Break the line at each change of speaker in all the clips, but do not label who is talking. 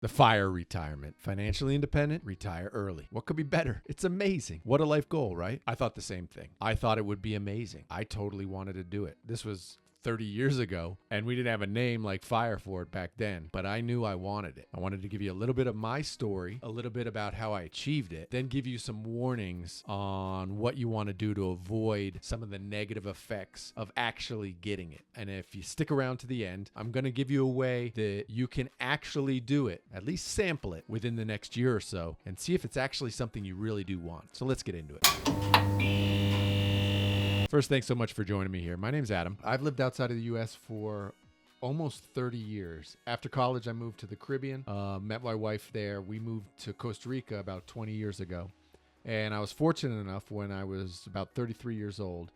The f.i.r.e. retirement. Financially independent, retire early. What could be better? It's amazing. What a life goal, right? I thought the same thing. I thought it would be amazing. I totally wanted to do it. This was 30 years ago, and we didn't have a name like f.i.r.e. for it back then, but I knew I wanted it. I wanted to give you a little bit of my story, a little bit about how I achieved it, then give you some warnings on what you want to do to avoid some of the negative effects of actually getting it. And if you stick around to the end, I'm going to give you a way that you can actually do it, at least sample it within the next year or so, and see if it's actually something you really do want. So let's get into it. First, thanks so much for joining me here. My name's Adam. I've lived outside of the U.S. for almost 30 years. After college, I moved to the Caribbean, met my wife there. We moved to Costa Rica about 20 years ago. And I was fortunate enough when I was about 33 years old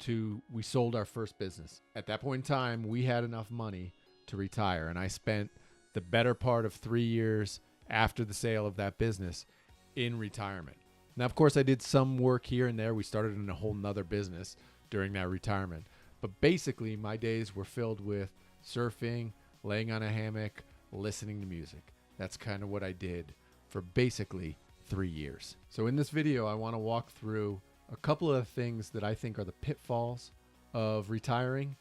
we sold our first business. At that point in time, we had enough money to retire. And I spent the better part of 3 years after the sale of that business in retirement. Now, of course, I did some work here and there. We started in a whole nother business during that retirement. But basically, my days were filled with surfing, laying on a hammock, listening to music. That's kind of what I did for basically 3 years. So in this video, I want to walk through a couple of things that I think are the pitfalls of retiring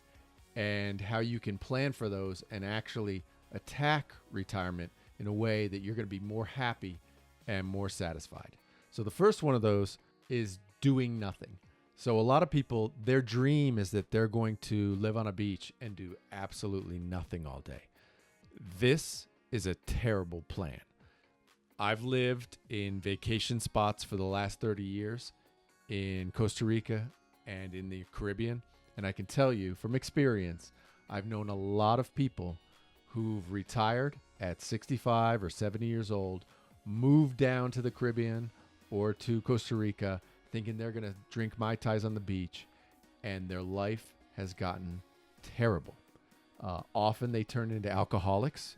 and how you can plan for those and actually attack retirement in a way that you're going to be more happy and more satisfied. So the first one of those is doing nothing. So a lot of people, their dream is that they're going to live on a beach and do absolutely nothing all day. This is a terrible plan. I've lived in vacation spots for the last 30 years in Costa Rica and in the Caribbean. And I can tell you from experience, I've known a lot of people who've retired at 65 or 70 years old, moved down to the Caribbean or to Costa Rica, thinking they're going to drink Mai Tais on the beach, and their life has gotten terrible. Often they turn into alcoholics.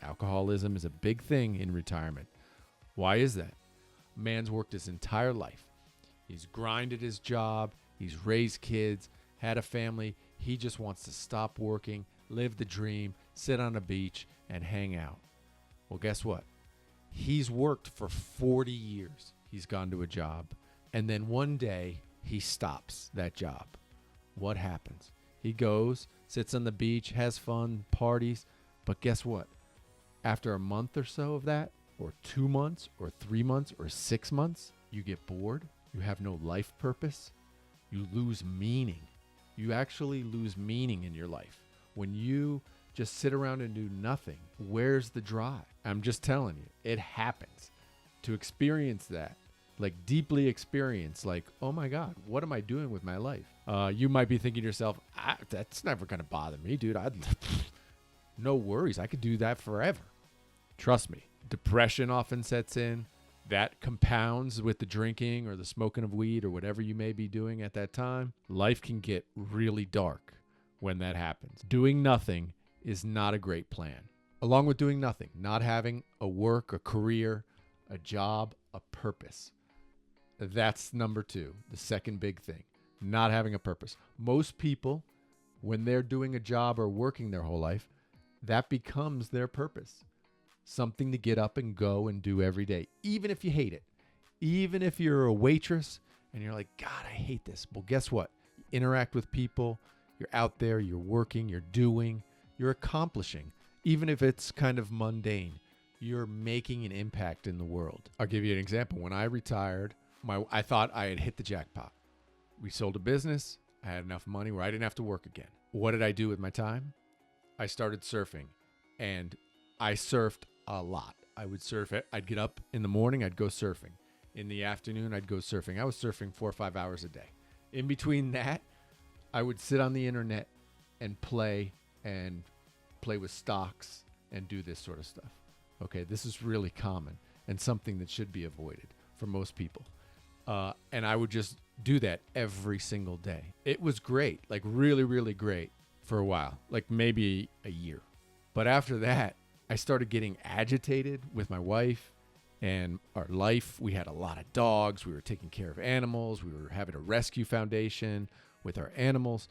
Alcoholism is a big thing in retirement. Why is that? Man's worked his entire life. He's grinded his job. He's raised kids, had a family. He just wants to stop working, live the dream, sit on a beach, and hang out. Well, guess what? He's worked for 40 years. He's gone to a job. And then one day he stops that job. What happens? He goes, sits on the beach, has fun, parties. But guess what? After a month or so of that, or 2 months, or 3 months, or 6 months, you get bored. You have no life purpose. You lose meaning. You actually lose meaning in your life. When you just sit around and do nothing, where's the drive? I'm just telling you, it happens. To experience that, like deeply experience, like, oh my God, what am I doing with my life? You might be thinking to yourself, that's never going to bother me, dude. No worries. I could do that forever. Trust me. Depression often sets in. That compounds with the drinking or the smoking of weed or whatever you may be doing at that time. Life can get really dark when that happens. Doing nothing is not a great plan. Along with doing nothing, not having a work, a career, a job, a purpose. That's number two, the second big thing, not having a purpose. Most people, when they're doing a job or working their whole life, that becomes their purpose. Something to get up and go and do every day, even if you hate it. Even if you're a waitress and you're like, God, I hate this. Well, guess what? You interact with people. You're out there. You're working. You're doing. You're accomplishing. Even if it's kind of mundane, you're making an impact in the world. I'll give you an example. When I retired, I thought I had hit the jackpot. We sold a business. I had enough money where I didn't have to work again. What did I do with my time? I started surfing, and I surfed a lot. I would surf it. I'd get up in the morning. I'd go surfing. In the afternoon, I'd go surfing. I was surfing 4 or 5 hours a day. In between that, I would sit on the internet and play with stocks and do this sort of stuff. Okay, this is really common and something that should be avoided for most people. And I would just do that every single day. It was great, like really, really great for a while, like maybe a year. But after that, I started getting agitated with my wife and our life. We had a lot of dogs. We were taking care of animals. We were having a rescue foundation with our animals.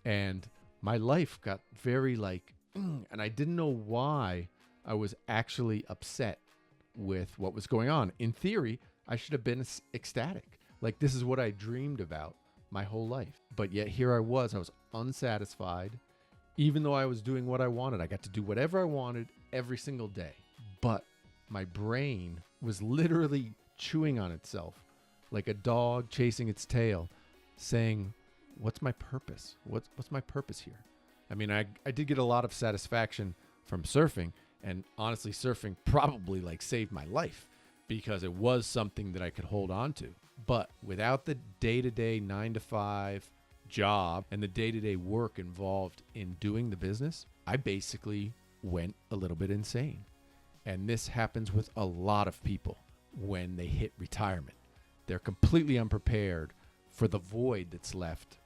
And my life got very and I didn't know why I was actually upset with what was going on. In theory, I should have been ecstatic. Like, this is what I dreamed about my whole life. But yet here I was unsatisfied. Even though I was doing what I wanted, I got to do whatever I wanted every single day. But my brain was literally chewing on itself like a dog chasing its tail, saying, what's my purpose? What's my purpose here? I mean, I did get a lot of satisfaction from surfing, and honestly, surfing probably like saved my life because it was something that I could hold on to. But without the day-to-day 9-to-5 job and the day-to-day work involved in doing the business, I basically went a little bit insane. And this happens with a lot of people when they hit retirement. They're completely unprepared for the void that's left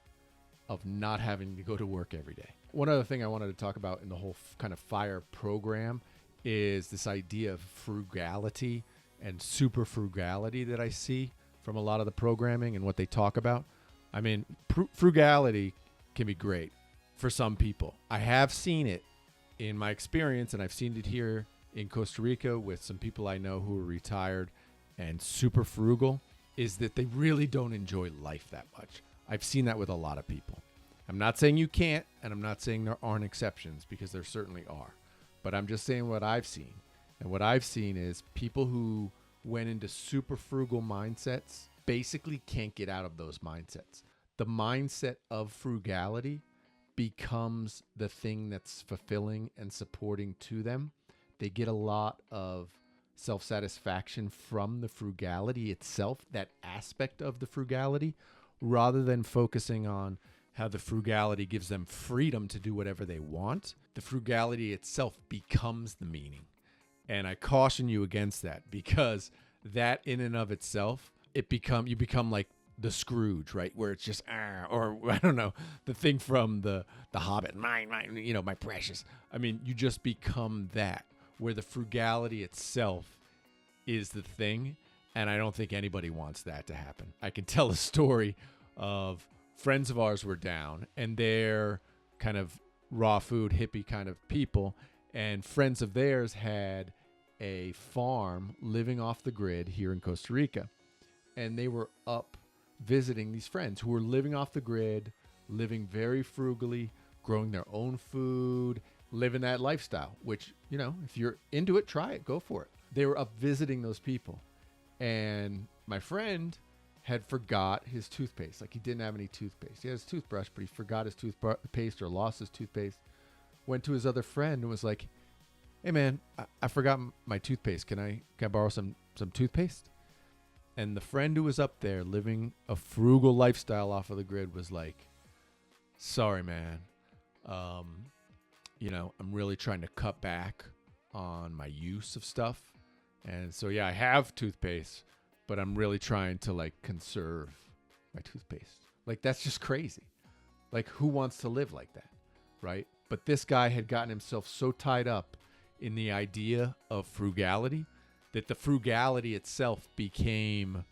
of not having to go to work every day. One other thing I wanted to talk about in the whole kind of f.i.r.e. program is this idea of frugality and super frugality that I see from a lot of the programming and what they talk about. I mean, frugality can be great for some people. I have seen it in my experience, and I've seen it here in Costa Rica with some people I know who are retired and super frugal, is that they really don't enjoy life that much. I've seen that with a lot of people. I'm not saying you can't, and I'm not saying there aren't exceptions, because there certainly are. But I'm just saying what I've seen. And what I've seen is people who went into super frugal mindsets basically can't get out of those mindsets. The mindset of frugality becomes the thing that's fulfilling and supporting to them. They get a lot of self-satisfaction from the frugality itself, that aspect of the frugality, rather than focusing on how the frugality gives them freedom to do whatever they want. The frugality itself becomes the meaning. And I caution you against that, because that in and of itself, you become like the Scrooge, right? Where it's just, or I don't know, the thing from the Hobbit, mine, my precious. I mean, you just become that, where the frugality itself is the thing. And I don't think anybody wants that to happen. I can tell a story of friends of ours were down, and they're kind of raw food, hippie kind of people. And friends of theirs had a farm living off the grid here in Costa Rica. And they were up visiting these friends who were living off the grid, living very frugally, growing their own food, living that lifestyle, which, if you're into it, try it, go for it. They were up visiting those people. And my friend had forgot his toothpaste. Like, he didn't have any toothpaste. He had his toothbrush, but he forgot his toothpaste or lost his toothpaste. Went to his other friend and was like, hey man, I forgot my toothpaste. Can I borrow some toothpaste? And the friend who was up there living a frugal lifestyle off of the grid was like, sorry man, I'm really trying to cut back on my use of stuff. And so, yeah, I have toothpaste, but I'm really trying to conserve my toothpaste. Like, that's just crazy. Like, who wants to live like that, right? But this guy had gotten himself so tied up in the idea of frugality that the frugality itself became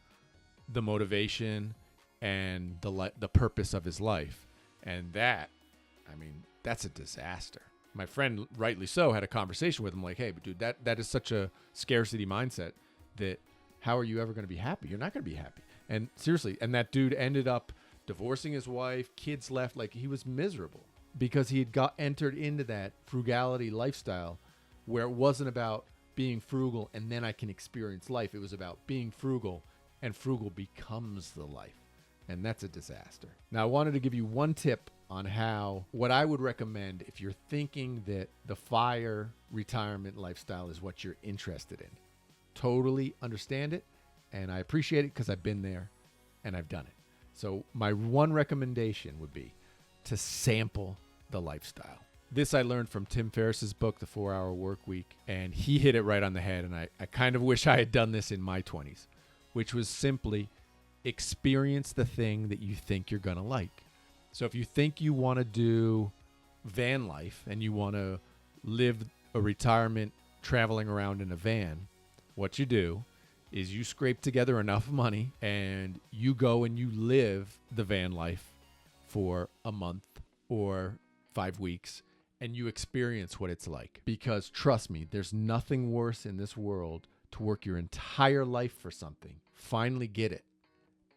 the motivation and the purpose of his life. And that's a disaster. My friend, rightly so, had a conversation with him like, hey, but dude, that is such a scarcity mindset that how are you ever going to be happy? You're not going to be happy. And seriously, and that dude ended up divorcing his wife, kids left, like he was miserable because he had entered into that frugality lifestyle where it wasn't about being frugal and then I can experience life. It was about being frugal, and frugal becomes the life. And that's a disaster. Now, I wanted to give you one tip on what I would recommend if you're thinking that the f.i.r.e. retirement lifestyle is what you're interested in. Totally understand it, and I appreciate it because I've been there and I've done it. So my one recommendation would be to sample the lifestyle. This I learned from Tim Ferriss's book, The 4-Hour Work Week, and he hit it right on the head, and I kind of wish I had done this in my 20s, which was simply experience the thing that you think you're going to like. So if you think you want to do van life and you want to live a retirement traveling around in a van, what you do is you scrape together enough money and you go and you live the van life for a month or 5 weeks, and you experience what it's like. Because trust me, there's nothing worse in this world to work your entire life for something, finally get it,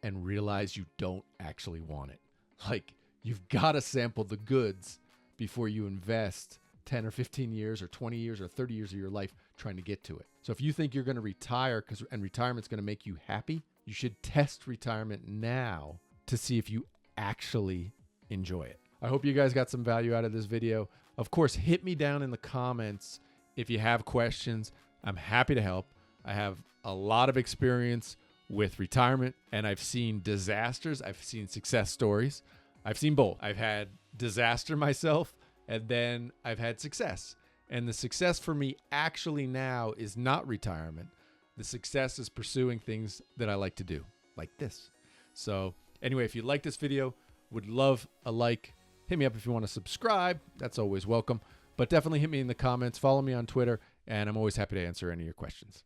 and realize you don't actually want it. Like, you've got to sample the goods before you invest 10 or 15 years or 20 years or 30 years of your life trying to get to it. So if you think you're going to retire and retirement's going to make you happy, you should test retirement now to see if you actually enjoy it. I hope you guys got some value out of this video. Of course, hit me down in the comments if you have questions. I'm happy to help. I have a lot of experience with retirement, and I've seen disasters. I've seen success stories. I've seen both. I've had disaster myself, and then I've had success. And the success for me actually now is not retirement. The success is pursuing things that I like to do, like this. So anyway, if you like this video, would love a like. Hit me up if you want to subscribe. That's always welcome. But definitely hit me in the comments. Follow me on Twitter, and I'm always happy to answer any of your questions.